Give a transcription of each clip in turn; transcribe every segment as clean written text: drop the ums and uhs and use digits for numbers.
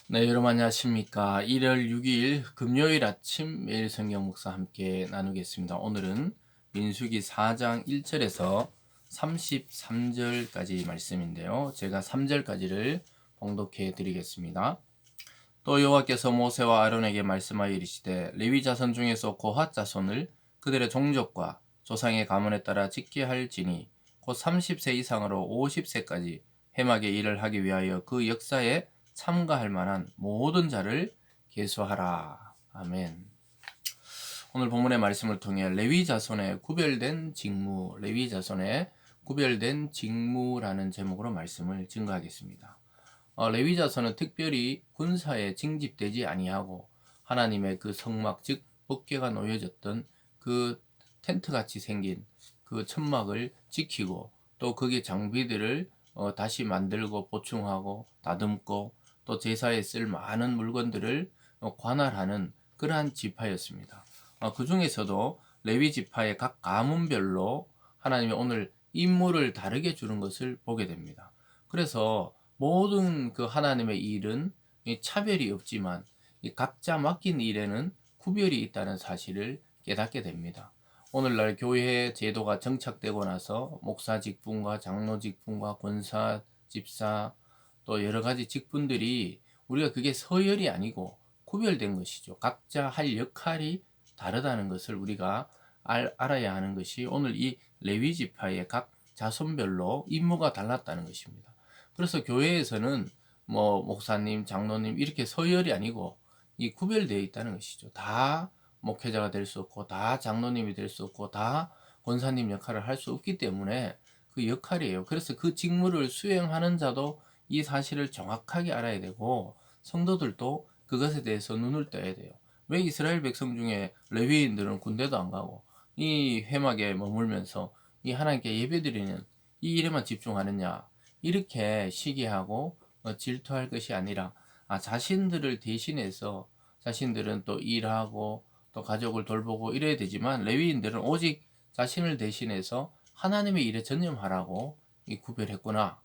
네, 여러분 안녕하십니까. 1월 6일 금요일 아침 매일 성경 묵상 함께 나누겠습니다. 오늘은 민수기 4장 1절에서 33절까지 말씀인데요. 제가 3절까지를 봉독해 드리겠습니다. 또 여호와께서 모세와 아론에게 말씀하여 이르시되 레위 자손 중에서 고핫 자손을 그들의 종족과 조상의 가문에 따라 짓게 할지니 곧 30세 이상으로 50세까지 해막의 일을 하기 위하여 그 역사에 참가할 만한 모든 자를 계수하라. 아멘. 오늘 본문의 말씀을 통해 레위 자손의 구별된 직무, 레위 자손의 구별된 직무라는 제목으로 말씀을 증거하겠습니다. 레위 자손은 특별히 군사에 징집되지 아니하고 하나님의 그 성막 즉 법궤가 놓여졌던 그 텐트 같이 생긴 그 천막을 지키고 또 거기에 장비들을 다시 만들고 보충하고 다듬고 또 제사에 쓸 많은 물건들을 관할하는 그러한 지파였습니다. 그 중에서도 레위 지파의 각 가문별로 하나님이 오늘 임무를 다르게 주는 것을 보게 됩니다. 그래서 모든 그 하나님의 일은 차별이 없지만 각자 맡긴 일에는 구별이 있다는 사실을 깨닫게 됩니다. 오늘날 교회 제도가 정착되고 나서 목사 직분과 장로 직분과 권사, 집사 또 여러 가지 직분들이 우리가 그게 서열이 아니고 구별된 것이죠. 각자 할 역할이 다르다는 것을 우리가 알아야 하는 것이 오늘 이 레위 지파의 각 자손별로 임무가 달랐다는 것입니다. 그래서 교회에서는 뭐 목사님, 장로님 이렇게 서열이 아니고 이 구별되어 있다는 것이죠. 다 목회자가 될 수 없고 다 장로님이 될 수 없고 다 권사님 역할을 할 수 없기 때문에 그 역할이에요. 그래서 그 직무를 수행하는 자도 이 사실을 정확하게 알아야 되고 성도들도 그것에 대해서 눈을 떠야 돼요. 왜 이스라엘 백성 중에 레위인들은 군대도 안 가고 이 회막에 머물면서 이 하나님께 예배드리는 이 일에만 집중하느냐, 이렇게 시기하고 질투할 것이 아니라 자신들을 대신해서 자신들은 또 일하고 또 가족을 돌보고 이래야 되지만 레위인들은 오직 자신을 대신해서 하나님의 일에 전념하라고 구별했구나.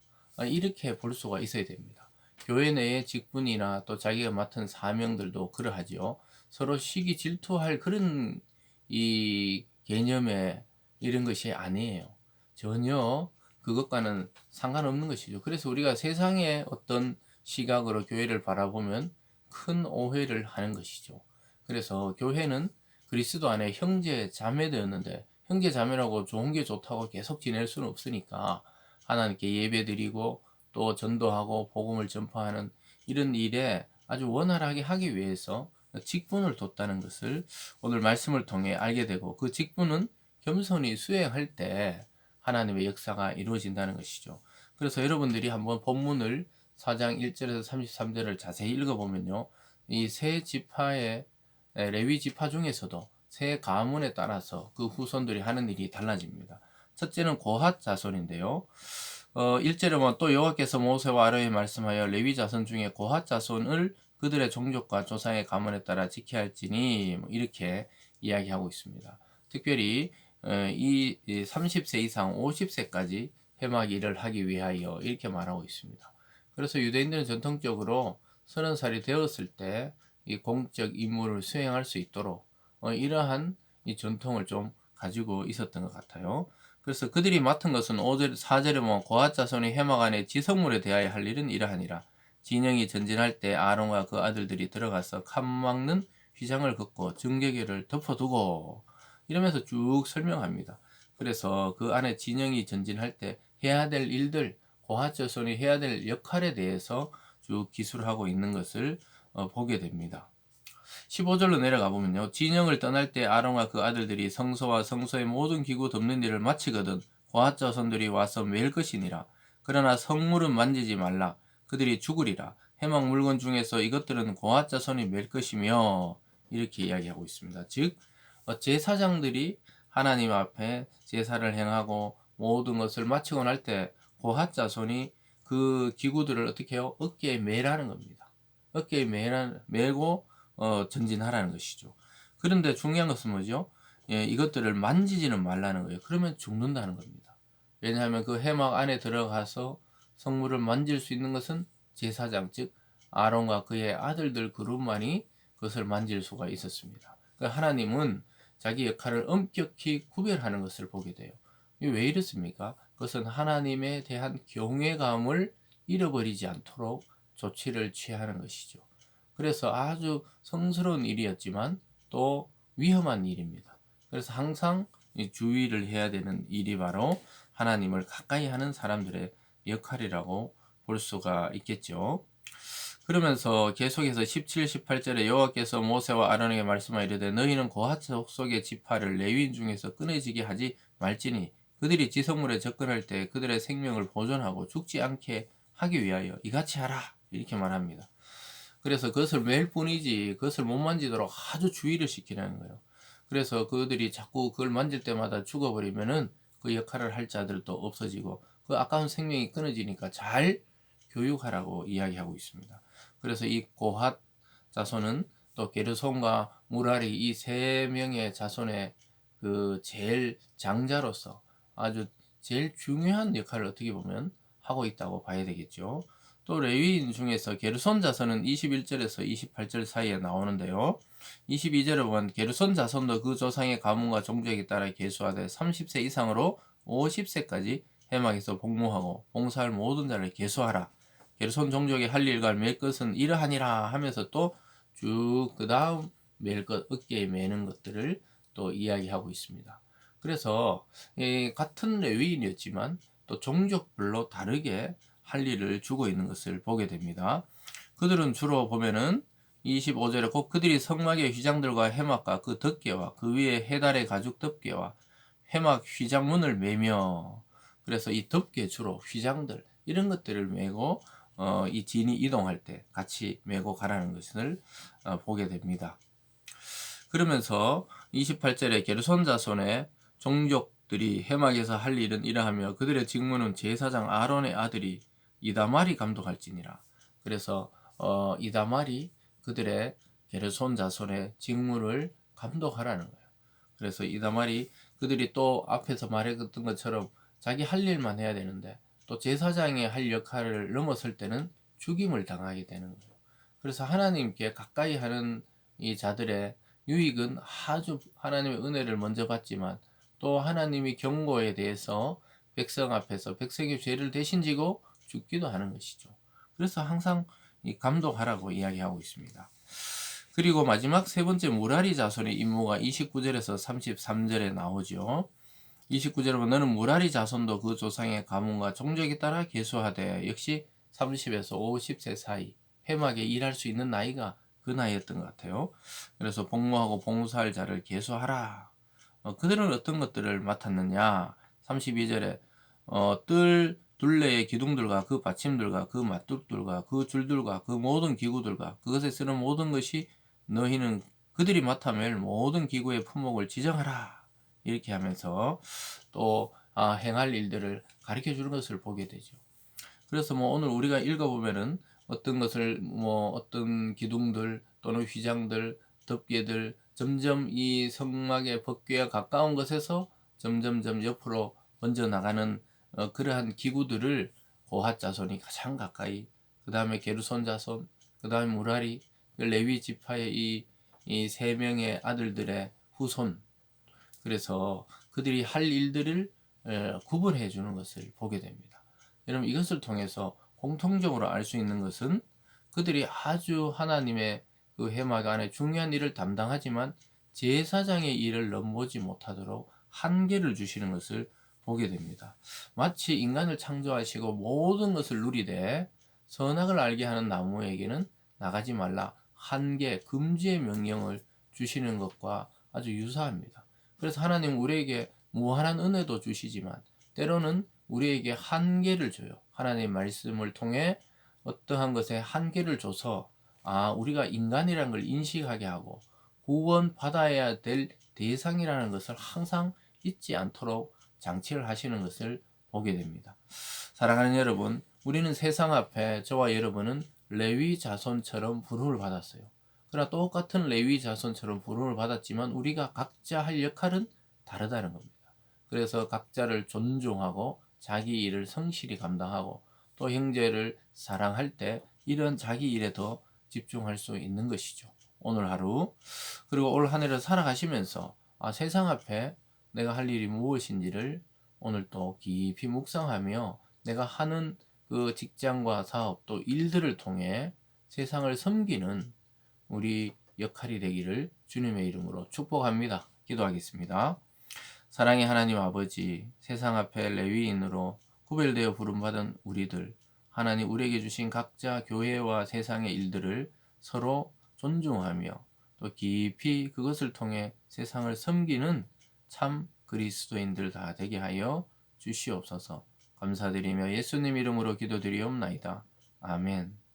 이렇게 볼 수가 있어야 됩니다. 교회 내의 직분이나 또 자기가 맡은 사명들도 그러하지요. 서로 시기 질투할 그런 이 개념의 이런 것이 아니에요. 전혀 그것과는 상관없는 것이죠. 그래서 우리가 세상의 어떤 시각으로 교회를 바라보면 큰 오해를 하는 것이죠. 그래서 교회는 그리스도 안에 형제 자매되었는데 형제 자매라고 좋은 게 좋다고 계속 지낼 수는 없으니까 하나님께 예배드리고 또 전도하고 복음을 전파하는 이런 일에 아주 원활하게 하기 위해서 직분을 뒀다는 것을 오늘 말씀을 통해 알게 되고 그 직분은 겸손히 수행할 때 하나님의 역사가 이루어진다는 것이죠. 그래서 여러분들이 한번 본문을 4장 1절에서 33절을 자세히 읽어보면요. 이 세 지파의 레위 지파 중에서도 세 가문에 따라서 그 후손들이 하는 일이 달라집니다. 첫째는 고핫 자손인데요. 1절에 보면 또 여호와께서 모세와 아론에게 말씀하여 레위 자손 중에 고핫 자손을 그들의 종족과 조상의 가문에 따라 지켜야 할지니 이렇게 이야기하고 있습니다. 특별히 이 30세 이상 50세까지 회막 일을 하기 위하여 이렇게 말하고 있습니다. 그래서 유대인들은 전통적으로 30살이 되었을 때 이 공적 임무를 수행할 수 있도록 이러한 이 전통을 좀 가지고 있었던 것 같아요. 그래서 그들이 맡은 것은 5절, 4절에 보면 고핫 자손이 회막 안에 지성물에 대하여 할 일은 이러하니라. 진영이 전진할 때 아론과 그 아들들이 들어가서 칸막는 휘장을 긋고 증거궤를 덮어두고 이러면서 쭉 설명합니다. 그래서 그 안에 진영이 전진할 때 해야 될 일들, 고핫 자손이 해야 될 역할에 대해서 쭉 기술하고 있는 것을 보게 됩니다. 15절로 내려가 보면요. 진영을 떠날 때 아론과 그 아들들이 성소와 성소의 모든 기구 덮는 일을 마치거든 고핫 자손들이 와서 맬 것이니라. 그러나 성물은 만지지 말라. 그들이 죽으리라. 해막 물건 중에서 이것들은 고핫 자손이 맬 것이며 이렇게 이야기하고 있습니다. 즉 제사장들이 하나님 앞에 제사를 행하고 모든 것을 마치고 날 때 고핫 자손이 그 기구들을 어떻게 해요? 어깨에 매라는 겁니다. 어깨에 매고 전진하라는 것이죠. 그런데 중요한 것은 뭐죠? 예, 이것들을 만지지는 말라는 거예요. 그러면 죽는다는 겁니다. 왜냐하면 그 해막 안에 들어가서 성물을 만질 수 있는 것은 제사장, 즉 아론과 그의 아들들 그룹만이 그것을 만질 수가 있었습니다. 하나님은 자기 역할을 엄격히 구별하는 것을 보게 돼요. 이게 왜 이렇습니까? 그것은 하나님에 대한 경외감을 잃어버리지 않도록 조치를 취하는 것이죠. 그래서 아주 성스러운 일이었지만 또 위험한 일입니다. 그래서 항상 주의를 해야 되는 일이 바로 하나님을 가까이 하는 사람들의 역할이라고 볼 수가 있겠죠. 그러면서 계속해서 17, 18절에 여호와께서 모세와 아론에게 말씀하시되 너희는 고핫 족속의 지파를 레위인 중에서 끊어지게 하지 말지니 그들이 지성물에 접근할 때 그들의 생명을 보존하고 죽지 않게 하기 위하여 이같이 하라 이렇게 말합니다. 그래서 그것을 매일 뿐이지 그것을 못 만지도록 아주 주의를 시키는 거예요. 그래서 그들이 자꾸 그걸 만질 때마다 죽어버리면은 그 역할을 할 자들도 없어지고 그 아까운 생명이 끊어지니까 잘 교육하라고 이야기하고 있습니다. 그래서 이 고핫 자손은 또 게르손과 무라리 이 세 명의 자손의 그 제일 장자로서 아주 제일 중요한 역할을 어떻게 보면 하고 있다고 봐야 되겠죠. 또 레위인 중에서 게르손 자손은 21절에서 28절 사이에 나오는데요. 22절에 보면 게르손 자손도 그 조상의 가문과 종족에 따라 계수하되 30세 이상으로 50세까지 해막에서 복무하고 봉사할 모든 자를 계수하라. 게르손 종족의 할 일과 맬 것은 이러하니라 하면서 또 쭉 그 다음 맬 것, 어깨에 매는 것들을 또 이야기하고 있습니다. 그래서 같은 레위인이었지만 또 종족별로 다르게 할 일을 주고 있는 것을 보게 됩니다. 그들은 주로 보면은 25절에 곧 그들이 성막의 휘장들과 해막과 그 덮개와 그 위에 해달의 가죽 덮개와 해막 휘장문을 매며 그래서 이 덮개 주로 휘장들 이런 것들을 메고 이 진이 이동할 때 같이 메고 가라는 것을 보게 됩니다. 그러면서 28절에 게르손 자손의 종족들이 해막에서 할 일은 이러하며 그들의 직무는 제사장 아론의 아들이 이다말이 감독할지니라. 그래서 이다말이 그들의 게르손 자손의 직무를 감독하라는 거예요. 그래서 이다말이 그들이 또 앞에서 말했던 것처럼 자기 할 일만 해야 되는데 또 제사장이 할 역할을 넘어설 때는 죽임을 당하게 되는 거예요. 그래서 하나님께 가까이 하는 이 자들의 유익은 아주 하나님의 은혜를 먼저 받지만 또 하나님이 경고에 대해서 백성 앞에서 백성의 죄를 대신 지고 죽기도 하는 것이죠. 그래서 항상 이 감독하라고 이야기하고 있습니다. 그리고 마지막 세 번째 무라리 자손의 임무가 29절에서 33절에 나오죠. 29절에 보면 너는 무라리 자손도 그 조상의 가문과 종족에 따라 계수하되 역시 30에서 50세 사이 해막에 일할 수 있는 나이가 그 나이였던 것 같아요. 그래서 복무하고 봉사할 자를 계수하라. 그들은 어떤 것들을 맡았느냐? 32절에 뜰 둘레의 기둥들과 그 받침들과 그 맞뚝들과 그 줄들과 그 모든 기구들과 그것에 쓰는 모든 것이 너희는 그들이 맡아 맬 모든 기구의 품목을 지정하라. 이렇게 하면서 또 행할 일들을 가르쳐 주는 것을 보게 되죠. 그래서 뭐 오늘 우리가 읽어보면은 어떤 것을 뭐 어떤 기둥들 또는 휘장들, 덮개들 점점 이 성막의 법궤와 가까운 것에서 점점점 옆으로 번져 나가는 그러한 기구들을 고핫 자손이 가장 가까이, 그 다음에 게르손 자손, 그 다음에 무라리, 레위 지파의 이 세 명의 아들들의 후손, 그래서 그들이 할 일들을 구분해 주는 것을 보게 됩니다. 여러분 이것을 통해서 공통적으로 알 수 있는 것은 그들이 아주 하나님의 그 해막 안에 중요한 일을 담당하지만 제사장의 일을 넘보지 못하도록 한계를 주시는 것을 보게 됩니다. 마치 인간을 창조하시고 모든 것을 누리되 선악을 알게 하는 나무에게는 나가지 말라 한계, 금지의 명령을 주시는 것과 아주 유사합니다. 그래서 하나님 우리에게 무한한 은혜도 주시지만 때로는 우리에게 한계를 줘요. 하나님의 말씀을 통해 어떠한 것에 한계를 줘서 우리가 인간이라는 걸 인식하게 하고 구원받아야 될 대상이라는 것을 항상 잊지 않도록 장치를 하시는 것을 보게 됩니다. 사랑하는 여러분, 우리는 세상 앞에 저와 여러분은 레위 자손처럼 부름을 받았어요. 그러나 똑같은 레위 자손처럼 부름을 받았지만 우리가 각자 할 역할은 다르다는 겁니다. 그래서 각자를 존중하고 자기 일을 성실히 감당하고 또 형제를 사랑할 때 이런 자기 일에 더 집중할 수 있는 것이죠. 오늘 하루 그리고 올 한 해를 살아가시면서 세상 앞에 내가 할 일이 무엇인지를 오늘 또 깊이 묵상하며 내가 하는 그 직장과 사업 또 일들을 통해 세상을 섬기는 우리 역할이 되기를 주님의 이름으로 축복합니다. 기도하겠습니다. 사랑의 하나님 아버지, 세상 앞에 레위인으로 구별되어 부름받은 우리들, 하나님 우리에게 주신 각자 교회와 세상의 일들을 서로 존중하며 또 깊이 그것을 통해 세상을 섬기는 참 그리스도인들 다 되게 하여 주시옵소서. 감사드리며 예수님 이름으로 기도드리옵나이다. 아멘.